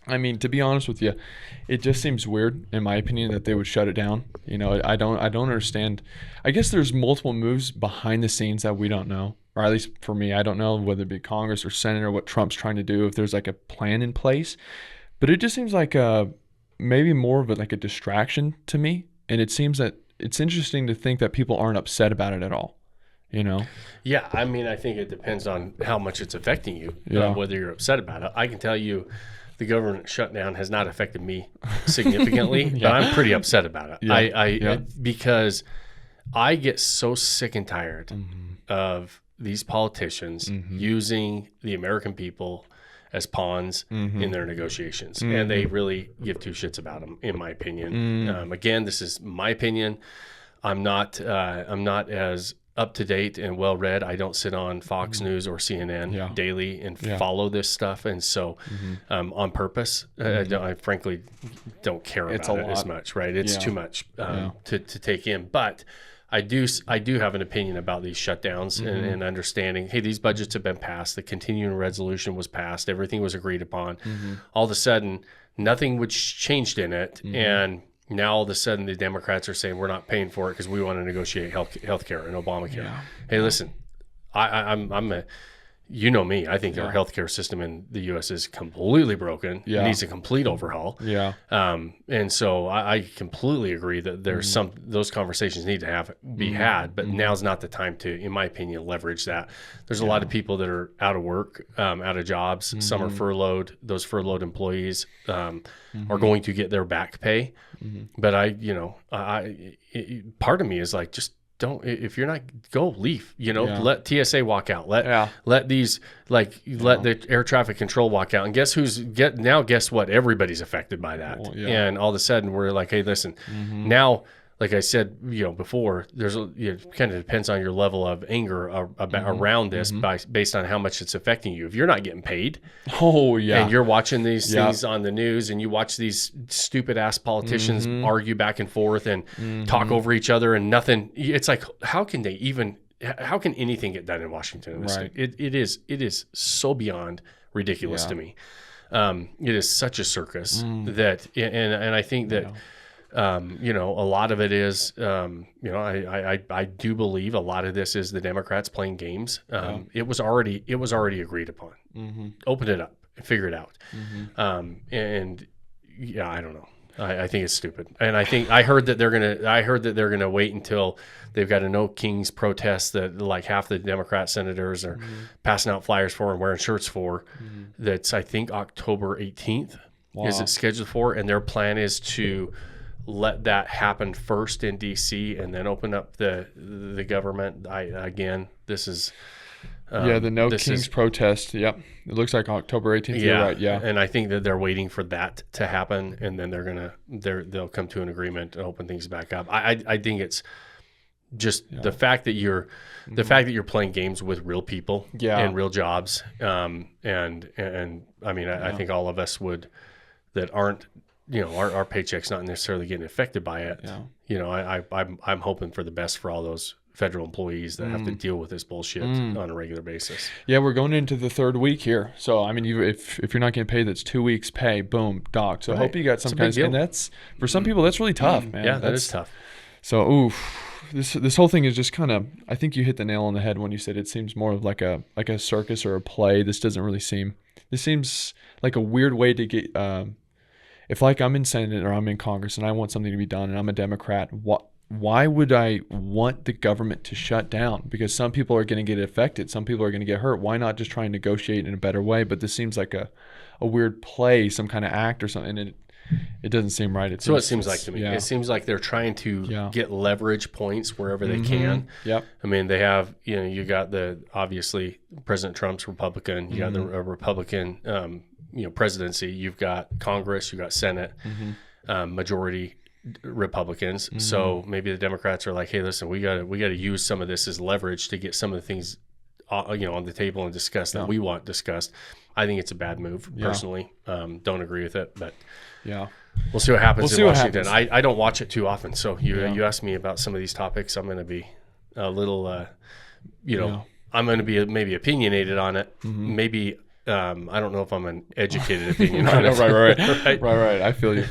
I mean, to be honest with you, it just seems weird, in my opinion, that they would shut it down. I don't understand. I guess there's multiple moves behind the scenes that we don't know, or at least for me, I don't know whether it be Congress or Senate or what Trump's trying to do. If there's like a plan in place, but it just seems like maybe more of like a distraction to me. And it seems that it's interesting to think that people aren't upset about it at all. You know? Yeah, I mean, I think it depends on how much it's affecting you, Yeah. whether you're upset about it. I can tell you the government shutdown has not affected me significantly, but I'm pretty upset about it. Yeah. Because I get so sick and tired of these politicians using the American people as pawns in their negotiations, and they really give two shits about them, in my opinion. Again, this is my opinion. I'm not as up to date and well read. I don't sit on Fox News or CNN daily and follow this stuff, and so on purpose, I frankly don't care about it as much. Right? It's too much to take in, but. I do have an opinion about these shutdowns and understanding, hey, these budgets have been passed. The continuing resolution was passed. Everything was agreed upon. All of a sudden, nothing was changed in it. And now all of a sudden the Democrats are saying we're not paying for it because we want to negotiate health care and Obamacare. Yeah. Hey, listen, I'm a... You know me. I think our healthcare system in the U.S. is completely broken. It needs a complete overhaul. Yeah. And so I completely agree that there's those conversations need to be had, but now's not the time to, in my opinion, leverage that. There's a lot of people that are out of work, out of jobs. Some are furloughed. Those furloughed employees are going to get their back pay. But part of me is like, just don't, if you're not, go leave, let TSA walk out, let these, let the air traffic control walk out, and guess what? Everybody's affected by that. Well, and all of a sudden we're like, hey, listen, now, like I said, before, there's it kind of depends on your level of anger around this based on how much it's affecting you. If you're not getting paid, and you're watching these things on the news, and you watch these stupid ass politicians argue back and forth and talk over each other, and nothing. It's like, how can anything get done in Washington in this state? It is so beyond ridiculous to me. It is such a circus that, and I think that. A lot of it is, I do believe a lot of this is the Democrats playing games. It was already agreed upon. Open it up and figure it out. I don't know. I think it's stupid. And I heard that they're gonna wait until they've got a No Kings protest that like half the Democrat senators are passing out flyers for and wearing shirts for. That's, I think, October 18th is it scheduled for, and their plan is to let that happen first in D.C. and then open up the government. This is the No Kings protest. Yep, it looks like October 18th. You're right. Yeah, and I think that they're waiting for that to happen, and then they'll come to an agreement and open things back up. I think it's just the fact that you're playing games with real people and real jobs. And I mean, I think all of us that aren't. Our paycheck's not necessarily getting affected by it. Yeah. I'm hoping for the best for all those federal employees that have to deal with this bullshit on a regular basis. Yeah, we're going into the third week here. So, I mean, if you're not getting paid, that's 2 weeks pay, boom, docked. So I hope you got some kind of, and that's, for some people, that's really tough, man. Yeah, that is tough. So, this whole thing is just kind of, I think you hit the nail on the head when you said it seems more of like a circus or a play. This seems like a weird way to get, if like I'm in Senate or I'm in Congress and I want something to be done and I'm a Democrat, why would I want the government to shut down? Because some people are going to get affected. Some people are going to get hurt. Why not just try and negotiate in a better way? But this seems like a weird play, some kind of act or something. And it doesn't seem right. That's what it seems like to me. Yeah. It seems like they're trying to get leverage points wherever they can. Yep. I mean, they have, you got obviously President Trump's Republican. You got the Republican presidency, you've got Congress, you've got Senate, majority Republicans. So maybe the Democrats are like, hey, listen, we got to use some of this as leverage to get some of the things, on the table and discuss that we want discussed. I think it's a bad move personally. Don't agree with it, but we'll see what happens in Washington. I don't watch it too often. So you asked me about some of these topics. I'm going to be a little, I'm going to be maybe opinionated on it. Maybe I don't know if I'm an educated opinion on it. Right. I feel you.